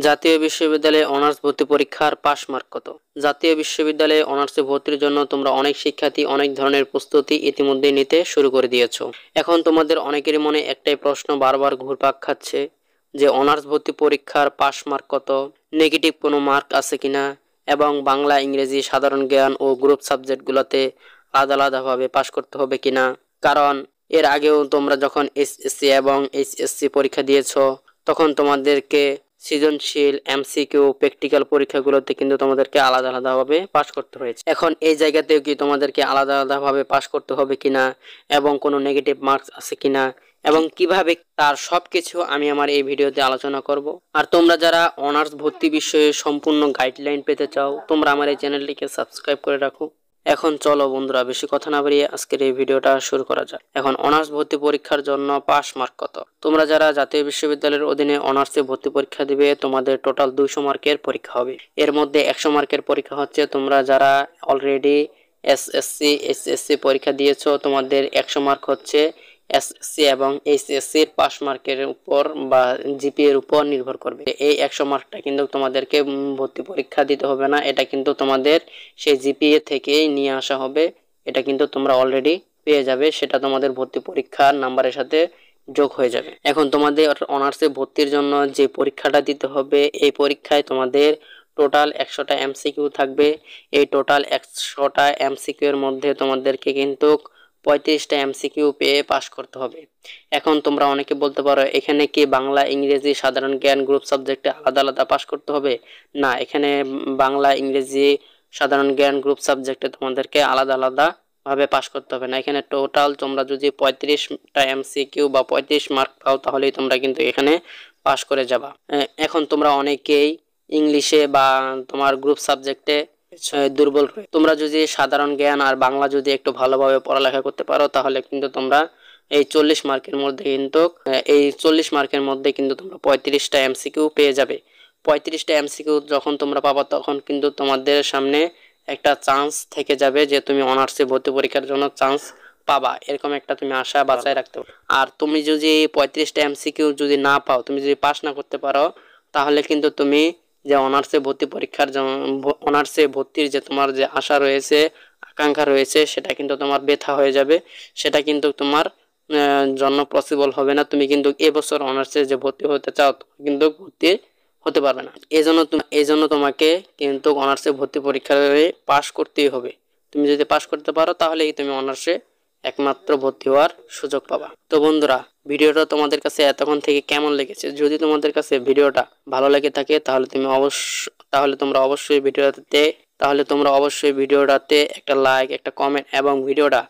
জাতীয় বিশ্ববিদ্যালয়ে অনার্স ভর্তি পরীক্ষার পাশ মার্ক কত? জাতীয় বিশ্ববিদ্যালয়ে অনার্সে ভর্তির জন্য তোমরা অনেক শিক্ষার্থী অনেক ধরনের প্রস্তুতি ইতিমধ্যে নিতে শুরু করে দিয়েছো। এখন তোমাদের অনেকেরই মনে একটাই প্রশ্ন বারবার ঘুরপাক খাচ্ছে যে অনার্স ভর্তি পরীক্ষার পাশ মার্ক কত, নেগেটিভ কোনো মার্ক আছে কিনা, এবং বাংলা, ইংরেজি, সাধারণ জ্ঞান ও গ্রুপ সাবজেক্টগুলোতে আলাদা আলাদাভাবে পাশ করতে হবে কিনা। কারণ এর আগেও তোমরা যখন এসএসসি এবং এইচএসসি পরীক্ষা দিয়েছো তখন তোমাদেরকে সৃজনশীল, এমসিকিউ, প্র্যাকটিক্যাল পরীক্ষাগুলোতে কিন্তু তোমাদেরকে আলাদা আলাদাভাবে পাশ করতে হয়েছে। এখন এই জায়গাতেও কি তোমাদেরকে আলাদা আলাদাভাবে পাশ করতে হবে কিনা এবং কোনো নেগেটিভ মার্কস আছে কিনা এবং কিভাবে, তার সবকিছু আমি আমার এই ভিডিওতে আলোচনা করব। আর তোমরা যারা অনার্স ভর্তি বিষয়ে সম্পূর্ণ গাইডলাইন পেতে চাও তোমরা আমার এই চ্যানেলটিকে সাবস্ক্রাইব করে রাখো। এখন চলো বন্ধুরা, বেশি কথা না বাড়িয়ে আজকের এই ভিডিওটা শুরু করা যাক। এখন অনার্স ভর্তি পরীক্ষার জন্য পাস মার্ক কত? তোমরা যারা জাতীয় বিশ্ববিদ্যালয়ের অধীনে অনার্সে ভর্তি পরীক্ষা দিবে তোমাদের টোটাল 200 মার্কের পরীক্ষা হবে। এর মধ্যে 100 মার্কের পরীক্ষা হচ্ছে তোমরা যারা অলরেডি এসএসসি, এইচএসসি পরীক্ষা দিয়েছো তোমাদের 100 মার্ক হচ্ছে এসএসসি এবং এইচএসসির পাস মার্কের উপর বা জিপিএর উপর নির্ভর করবে। এই 100 মার্কটা কিন্তু তোমাদেরকে ভর্তি পরীক্ষা দিতে হবে না, এটা কিন্তু তোমাদের সেই জিপিএ থেকেই নিয়ে আসা হবে। এটা কিন্তু তোমরা অলরেডি পেয়ে যাবে, সেটা তোমাদের ভর্তি পরীক্ষার নাম্বারের সাথে যোগ হয়ে যাবে। এখন তোমাদের অনার্সে ভর্তির জন্য যে পরীক্ষাটা দিতে হবে এই পরীক্ষায় তোমাদের টোটাল 100টা এমসিকিউ থাকবে। এই টোটাল 100টা এমসিকিউ এর মধ্যে তোমাদেরকে কিন্তু 35টা এমসিকিউ পেয়ে পাস করতে হবে। এখন তোমরা অনেকে বলতে পারো এখানে কি বাংলা, ইংরেজি, সাধারণ জ্ঞান, গ্রুপ সাবজেক্টে আলাদা আলাদা পাস করতে হবে? না, এখানে বাংলা, ইংরেজি, সাধারণ জ্ঞান, গ্রুপ সাবজেক্টে তোমাদেরকে আলাদা আলাদা ভাবে পাস করতে হবে না। এখানে টোটাল তোমরা যদি 35টা এমসিকিউ বা 35 মার্ক পাও তাহলেই তোমরা কিন্তু এখানে পাস করে যাবা। এখন তোমরা অনেকেই ইংলিশে বা তোমার গ্রুপ সাবজেক্টে দুর্বল রয়ে, তোমরা যদি সাধারণ জ্ঞান আর বাংলা যদি একটু ভালোভাবে পড়ালেখা করতে পারো তাহলে কিন্তু তোমরা এই 40 মার্কের মধ্যে কিন্তু এই 40 মার্কের মধ্যে কিন্তু তোমরা 35টা এমসিকিউ পেয়ে যাবে। 35টা এমসিকিউ যখন তোমরা পাবা তখন কিন্তু তোমাদের সামনে একটা চান্স থেকে যাবে যে তুমি অনার্সে ভর্তি পরীক্ষার জন্য চান্স পাবা, এরকম একটা তুমি আশা বাঁচায় রাখতে পারো। আর তুমি যদি 35টা এমসিকিউ যদি না পাও, তুমি যদি পাস না করতে পারো তাহলে কিন্তু তুমি যে অনার্সে ভর্তি পরীক্ষার অনার্সে ভর্তির যে তোমার যে আশা রয়েছে, আকাঙ্ক্ষা রয়েছে, সেটা কিন্তু তোমার বৃথা হয়ে যাবে। সেটা কিন্তু তোমার জন্য পসিবল হবে না। তুমি কিন্তু এবছর অনার্সে যে ভর্তি হতে চাও কিন্তু ভর্তি হতে পারবে না। এজন্য তোমাকে কিন্তু অনার্সে ভর্তি পরীক্ষায় পাস করতেই হবে। তুমি যদি পাস করতে পারো তাহলেই তুমি অনার্সে একমাত্র ভর্তি হওয়ার সুযোগ পাবা। তো বন্ধুরা, ভিডিওটা তোমাদের কাছে এতক্ষণ থেকে কেমন লেগেছে? যদি তোমাদের কাছে ভিডিওটা ভালো লেগে থাকে তাহলে তোমরা অবশ্যই ভিডিওটাতে একটা লাইক, একটা কমেন্ট এবং ভিডিওটা